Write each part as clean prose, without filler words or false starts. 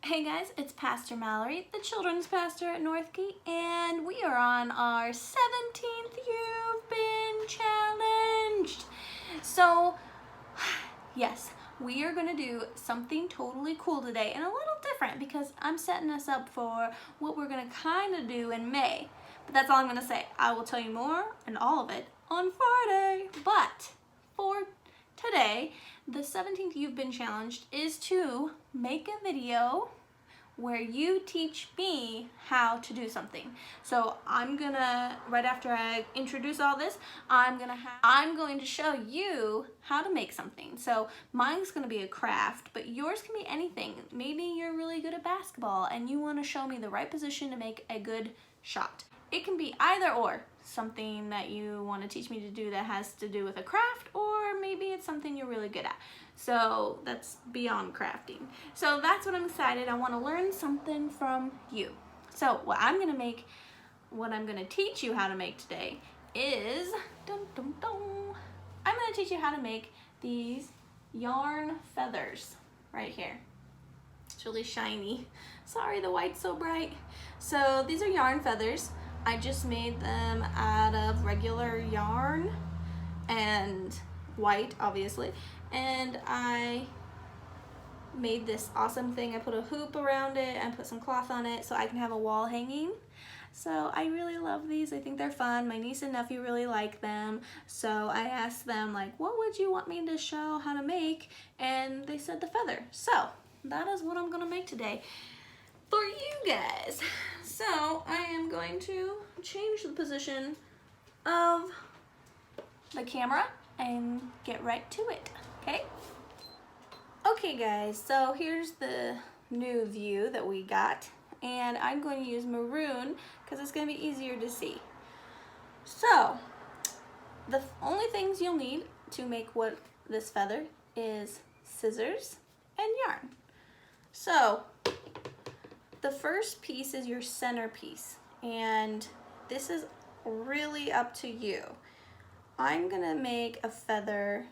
Hey guys, it's Pastor Mallory, the children's pastor at Northgate, and we are on our 17th You've Been Challenged. So, yes, we are going to do something totally cool today and a little different because I'm setting us up for what we're going to kind of do in May. But that's all I'm going to say. I will tell you more and all of it on Friday. But for today, the 17th You've Been Challenged is to make a video where you teach me how to do something. So I'm gonna, right after I introduce all this, I'm going to show you how to make something. So mine's gonna be a craft, but yours can be anything. Maybe you're really good at basketball and you wanna show me the right position to make a good shot. It can be either or, something that you want to teach me to do that has to do with a craft, or maybe it's something you're really good at. So that's beyond crafting. So that's what I'm excited. I want to learn something from you. So what I'm going to teach you how to make today is, I'm going to teach you how to make these yarn feathers right here. It's really shiny. Sorry, the white's so bright. So these are yarn feathers. I just made them out of regular yarn and white, obviously, and I made this awesome thing. I put a hoop around it and put some cloth on it so I can have a wall hanging. So I really love these. I think they're fun. My niece and nephew really like them. So I asked them, like, what would you want me to show how to make? And they said the feather. So that is what I'm gonna make today for you guys. So I am going to change the position of the camera and get right to it, okay? Okay guys, so here's the new view that we got, and I'm going to use maroon because it's going to be easier to see. So the only things you'll need to make this feather is scissors and yarn. So the first piece is your center piece, and this is really up to you. I'm gonna make a feather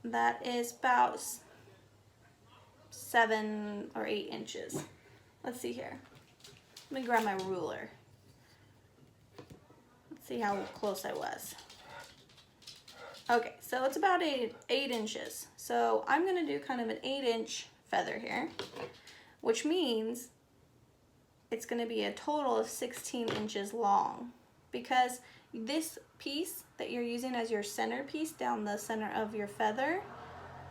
that is about 7 or 8 inches. Let's see here. Let me grab my ruler. Let's see how close I was. Okay, so it's about 8 inches. So I'm gonna do kind of an 8-inch feather here, which means it's going to be a total of 16 inches long, because this piece that you're using as your center piece down the center of your feather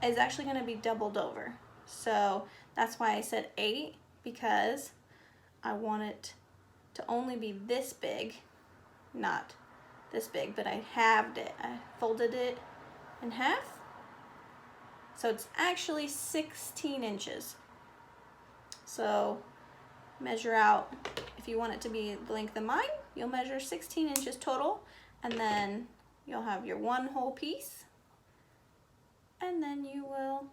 is actually going to be doubled over. So that's why I said 8, because I want it to only be this big, not this big, but I halved it. I folded it in half. So it's actually 16 inches. So measure out, if you want it to be the length of mine, you'll measure 16 inches total, and then you'll have your one whole piece, and then you will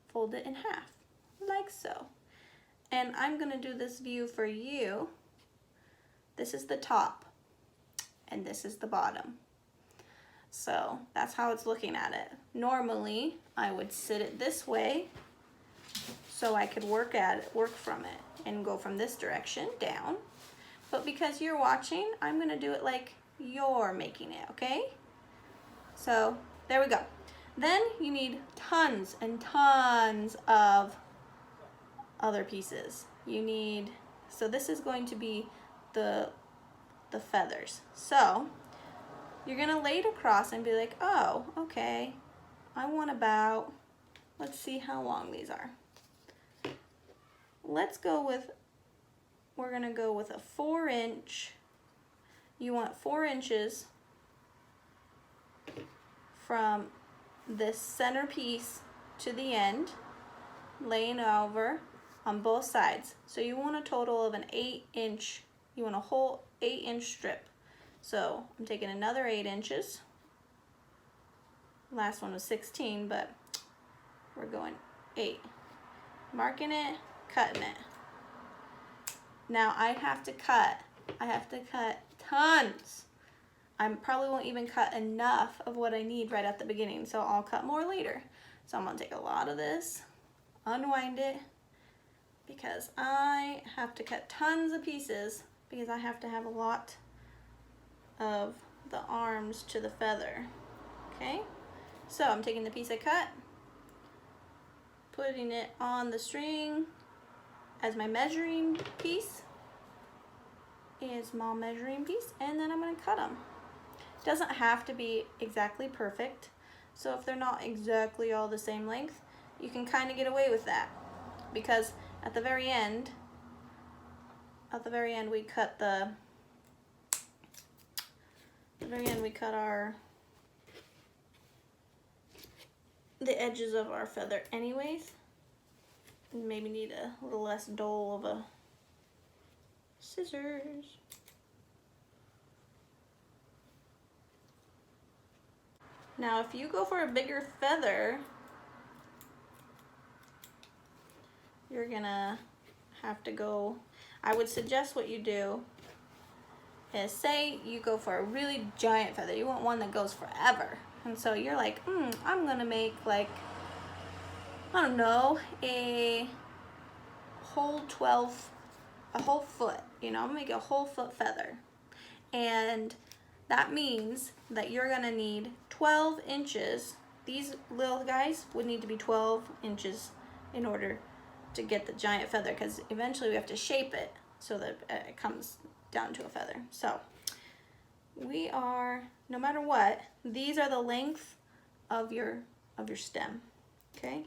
fold it in half, like so. And I'm gonna do this view for you. This is the top, and this is the bottom. So that's how it's looking at it. Normally, I would sit it this way so I could work from it and go from this direction down. But because you're watching, I'm gonna do it like you're making it, okay? So there we go. Then you need tons and tons of other pieces. So this is going to be the feathers. So you're gonna lay it across and be like, oh, okay, I want about, let's see how long these are. We're gonna go with a 4-inch. You want 4 inches from this center piece to the end, laying over on both sides. So you want a total of an 8-inch, you want a whole 8-inch strip. So I'm taking another 8 inches. Last one was 16, but we're going 8. Marking it, cutting it. Now I have to cut tons. I probably won't even cut enough of what I need right at the beginning, so I'll cut more later. So I'm gonna take a lot of this, unwind it, because I have to cut tons of pieces because I have to have a lot of the arms to the feather. Okay, so I'm taking the piece I cut, putting it on the string as my measuring piece, a small measuring piece, and then I'm going to cut them. It doesn't have to be exactly perfect, so if they're not exactly all the same length, you can kind of get away with that, because at the very end we cut the edges of our feather anyways. Maybe need a little less dull of a scissors. Now if you go for a bigger feather, you're gonna have to go, I would suggest what you do is, say you go for a really giant feather, you want one that goes forever, and so you're like, I'm gonna make like, I don't know, a whole foot, you know, I'm gonna make a whole foot feather, and that means that you're gonna need 12 inches. These little guys would need to be 12 inches in order to get the giant feather, because eventually we have to shape it so that it comes down to a feather. So we are, no matter what, these are the length of your stem, okay?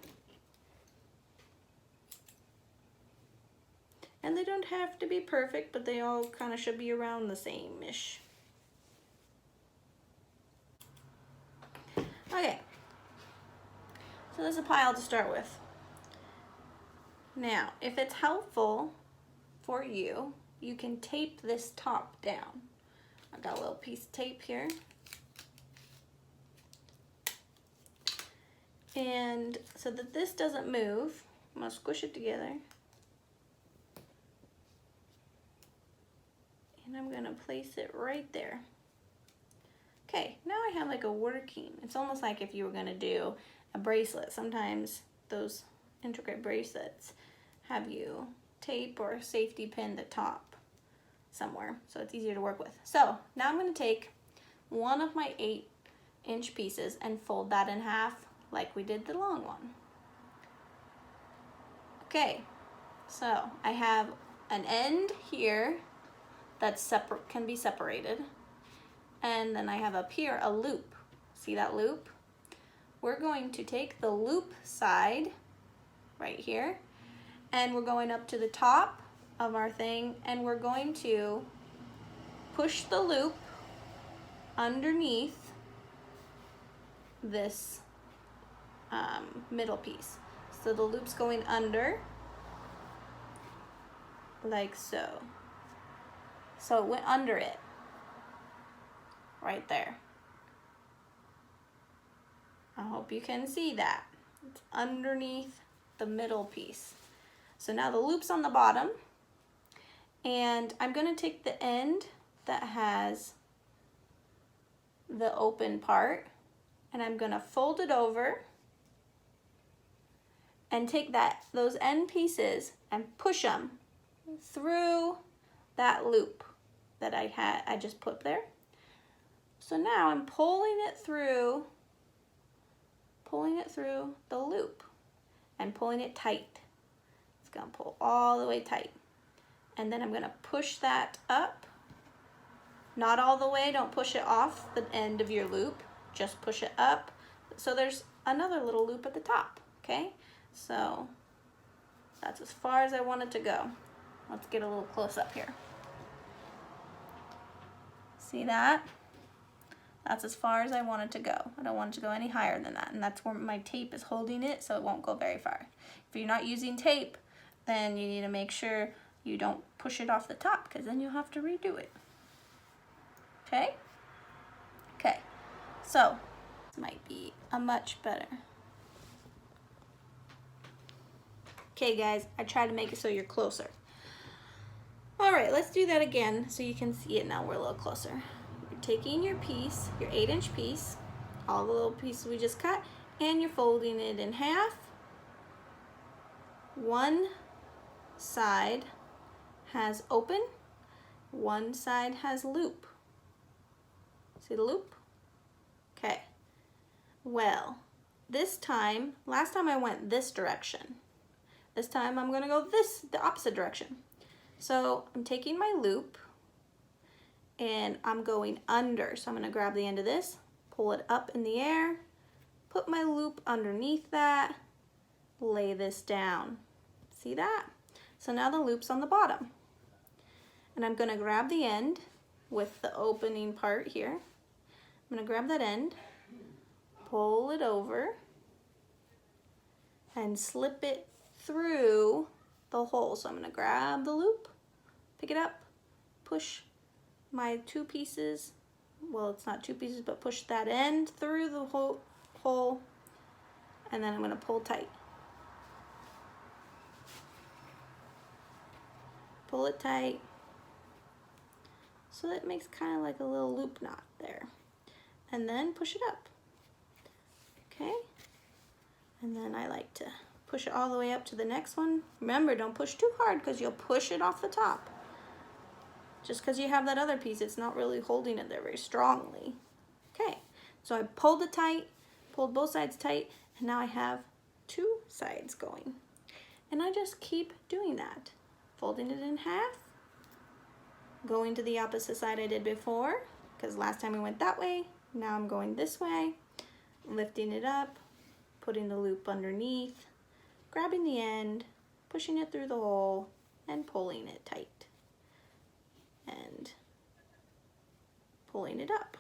And they don't have to be perfect, but they all kind of should be around the same-ish. Okay, so there's a pile to start with. Now, if it's helpful for you, you can tape this top down. I got a little piece of tape here. And so that this doesn't move, I'm gonna squish it together. And I'm gonna place it right there. Okay, now I have like a working, it's almost like if you were gonna do a bracelet. Sometimes those intricate bracelets have you tape or safety pin the top somewhere, so it's easier to work with. So now I'm gonna take one of my 8-inch pieces and fold that in half like we did the long one. Okay, so I have an end here that's separate, can be separated. And then I have up here a loop. See that loop? We're going to take the loop side right here, and we're going up to the top of our thing, and we're going to push the loop underneath this middle piece. So the loop's going under, like so. So it went under it. Right there. I hope you can see that. It's underneath the middle piece. So now the loop's on the bottom, and I'm gonna take the end that has the open part, and I'm gonna fold it over and take those end pieces and push them through that loop that I just put there. So now I'm pulling it through the loop and pulling it tight. It's gonna pull all the way tight. And then I'm gonna push that up. Not all the way, don't push it off the end of your loop, just push it up. So there's another little loop at the top, okay? So that's as far as I want it to go. Let's get a little close up here. See that? That's as far as I want it to go. I don't want it to go any higher than that, and that's where my tape is holding it, so it won't go very far. If you're not using tape, then you need to make sure you don't push it off the top, because then you'll have to redo it. Okay? Okay, so this might be a much better. Okay guys, I tried to make it so you're closer. All right, let's do that again so you can see it now. We're a little closer. You're taking your piece, your 8-inch piece, all the little pieces we just cut, and you're folding it in half. One side has open, one side has loop. See the loop? Okay. Well, this time, last time I went this direction. This time I'm gonna go the opposite direction. So I'm taking my loop and I'm going under. So I'm gonna grab the end of this, pull it up in the air, put my loop underneath that, lay this down. See that? So now the loop's on the bottom. And I'm gonna grab the end with the opening part here. I'm gonna grab that end, pull it over, and slip it through the hole. So I'm gonna grab the loop, pick it up, push my two pieces, well, it's not two pieces, but push that end through the hole, and then I'm gonna pull tight. Pull it tight, so that makes kind of like a little loop knot there. And then push it up, okay? And then I like to push it all the way up to the next one. Remember, don't push too hard because you'll push it off the top. Just because you have that other piece, it's not really holding it there very strongly. Okay, so I pulled it tight, pulled both sides tight, and now I have two sides going. And I just keep doing that. Folding it in half, going to the opposite side I did before, because last time we went that way, now I'm going this way, lifting it up, putting the loop underneath, grabbing the end, pushing it through the hole, and pulling it tight, and pulling it up.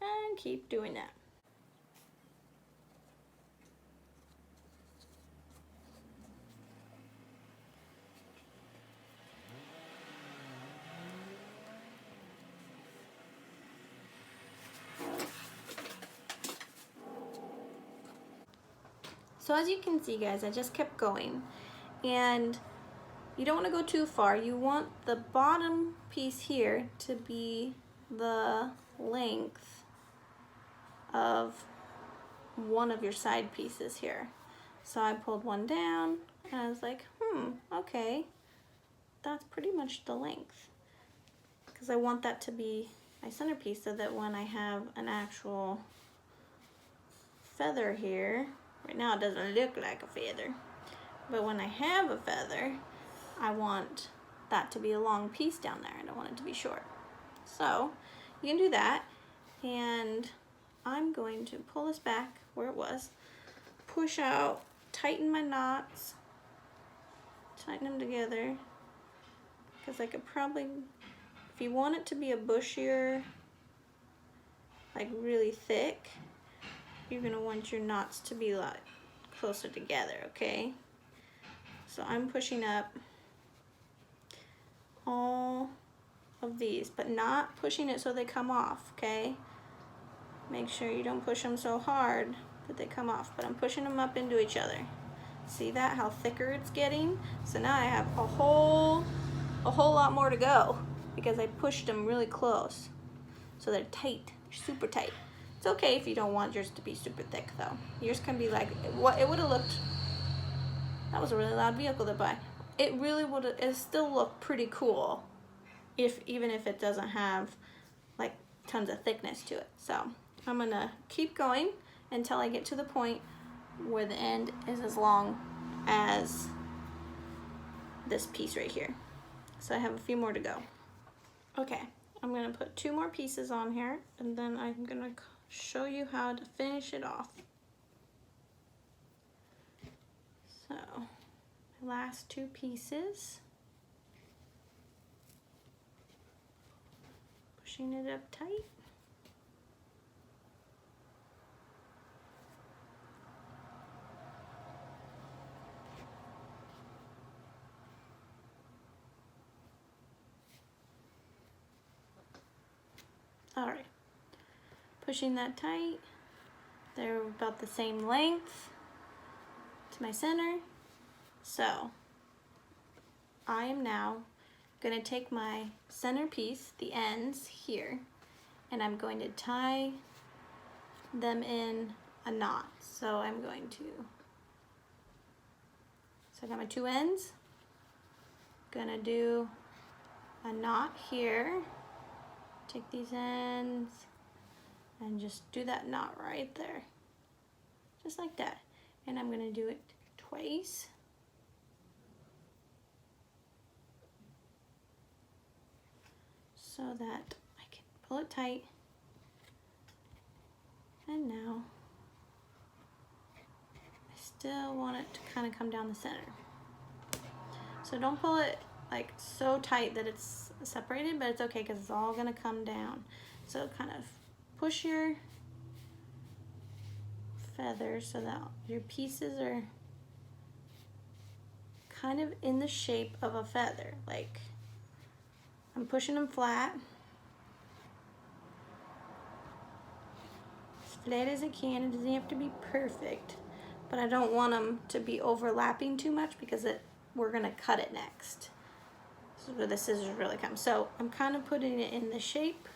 And keep doing that. So as you can see, guys, I just kept going, and you don't want to go too far. You want the bottom piece here to be the length of one of your side pieces here. So I pulled one down and I was like, okay, that's pretty much the length, because I want that to be my centerpiece, so that when I have an actual feather here, right now it doesn't look like a feather, but when I have a feather, I want that to be a long piece down there. I don't want it to be short. So you can do that, and I'm going to pull this back where it was, push out, tighten my knots, tighten them together, because I could probably, if you want it to be a bushier, like really thick, you're gonna want your knots to be like closer together, okay? So I'm pushing up all of these, but not pushing it so they come off, okay? Make sure you don't push them so hard that they come off, but I'm pushing them up into each other. See that, how thicker it's getting? So now I have a whole lot more to go, because I pushed them really close. So they're tight, super tight. It's okay if you don't want yours to be super thick though. Yours can be like, what it would have looked, that was a really loud vehicle to buy. It really would have, it still looked pretty cool, even if it doesn't have like tons of thickness to it. So I'm gonna keep going until I get to the point where the end is as long as this piece right here. So I have a few more to go. Okay, I'm gonna put two more pieces on here, and then I'm gonna show you how to finish it off. So, my last two pieces. Pushing it up tight. All right, pushing that tight. They're about the same length to my center. So I am now going to take my centerpiece, the ends here, and I'm going to tie them in a knot. So I'm going to, so I got my two ends, gonna do a knot here, take these ends and just do that knot right there, just like that. And I'm gonna do it twice. So that I can pull it tight. And now I still want it to kind of come down the center. So don't pull it like so tight that it's separated, but it's okay because it's all gonna come down. So kind of push your feathers so that your pieces are kind of in the shape of a feather. Like I'm pushing them flat, as flat as I can. It doesn't have to be perfect, but I don't want them to be overlapping too much because we're gonna cut it next. So where the scissors really come. So I'm kind of putting it in the shape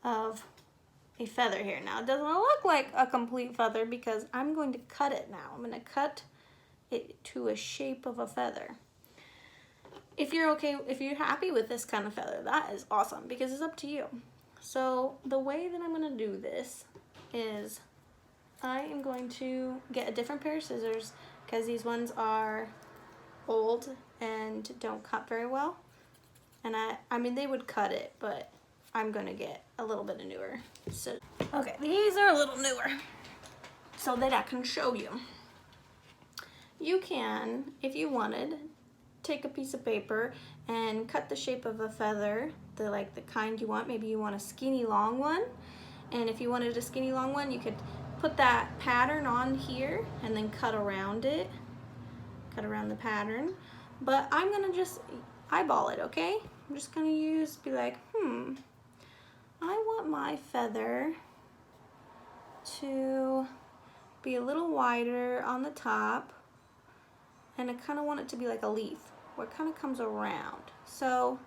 of a feather here. Now it doesn't look like a complete feather because I'm going to cut it now. I'm going to cut it to a shape of a feather. If you're okay, if you're happy with this kind of feather, that is awesome because it's up to you. So the way that I'm going to do this is I am going to get a different pair of scissors because these ones are old and don't cut very well. And I mean they would cut it, but I'm gonna get a little bit of newer. So okay, these are a little newer so that I can show you. You can, if you wanted, take a piece of paper and cut the shape of a feather, the kind you want. Maybe you want a skinny long one, and if you wanted a skinny long one, you could put that pattern on here and then cut around it, cut around the pattern. But I'm gonna just eyeball it, okay? I'm just gonna be like, I want my feather to be a little wider on the top, and I kind of want it to be like a leaf where it kind of comes around. So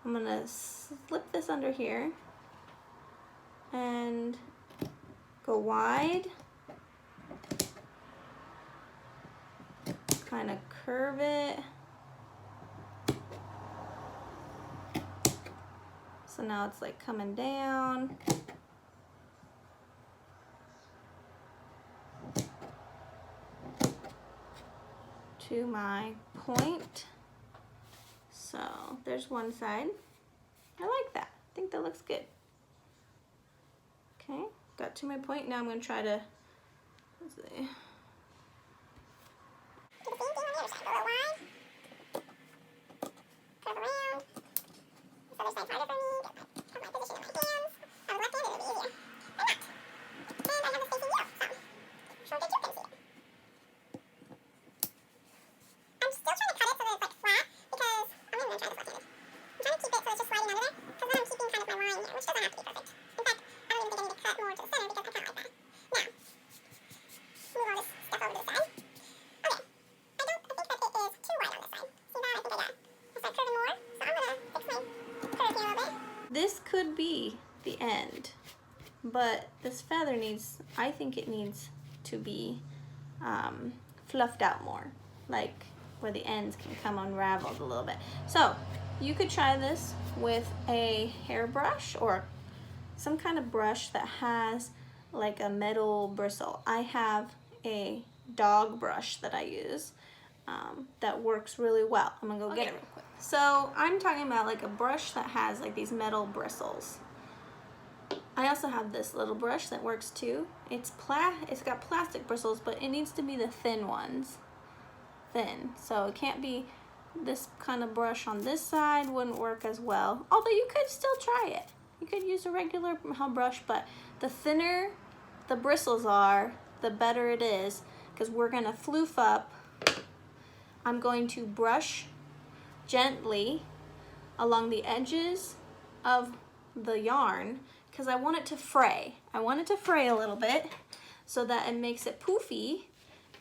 I'm gonna slip this under here and go wide, kind of curve it. So now it's like coming down. To my point. So there's one side. I like that. I think that looks good. Okay, got to my point. Now I'm going to try to, let's see. This could be the end, but this feather needs, I think it needs to be fluffed out more, like where the ends can come unraveled a little bit. So you could try this with a hairbrush or some kind of brush that has like a metal bristle. I have a dog brush that I use that works really well. I'm gonna go get it real quick. So I'm talking about like a brush that has like these metal bristles. I also have this little brush that works too. It's got plastic bristles, but it needs to be the thin ones. Thin. So it can't be this kind of brush on this side, wouldn't work as well. Although you could still try it. You could use a regular brush, but the thinner the bristles are, the better it is, because we're gonna floof up. I'm going to brush gently along the edges of the yarn because I want it to fray. I want it to fray a little bit so that it makes it poofy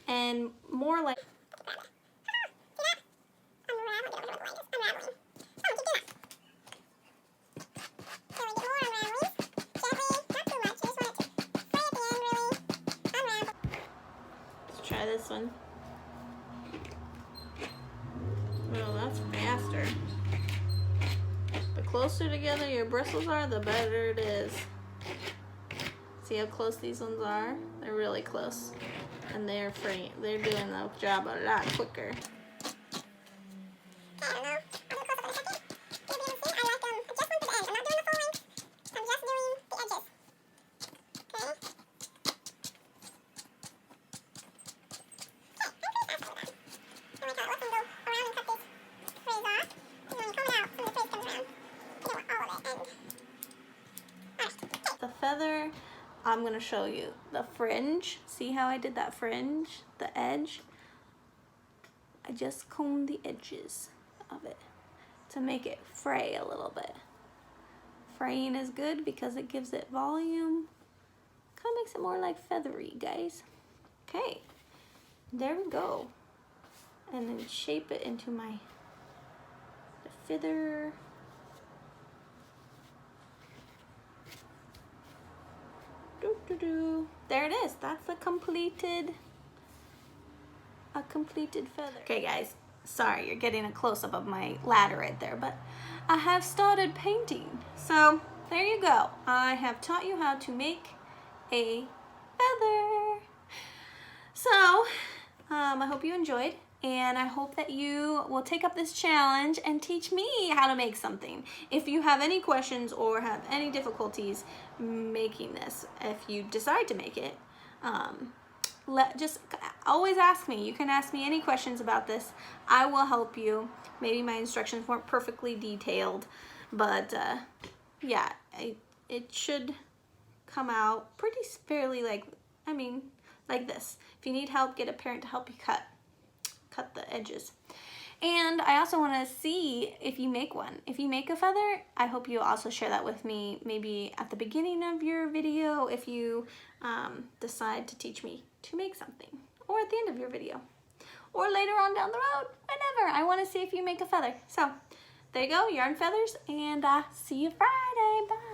and more like this one. Oh, that's faster. The closer together your bristles are, the better it is. See how close these ones are? They're really close. And they're free. They're doing the job a lot quicker. The feather, I'm going to show you the fringe. See how I did that fringe, the edge? I just combed the edges of it to make it fray a little bit. Fraying is good because it gives it volume. Kind of makes it more like feathery, guys. Okay, there we go. And then shape it into the feather. There it is. That's a completed feather. Okay guys, sorry you're getting a close-up of my ladder right there, but I have started painting. So there you go. I have taught you how to make a feather. So I hope you enjoyed, and I hope that you will take up this challenge and teach me how to make something. If you have any questions or have any difficulties making this, if you decide to make it, just always ask me. You can ask me any questions about this. I will help you. Maybe my instructions weren't perfectly detailed, but yeah, it should come out pretty fairly like this. If you need help, get a parent to help you cut the edges. And I also want to see if you make one. If you make a feather, I hope you also share that with me, maybe at the beginning of your video if you decide to teach me to make something, or at the end of your video, or later on down the road, whenever. I want to see if you make a feather. So there you go, yarn feathers, and see you Friday. Bye.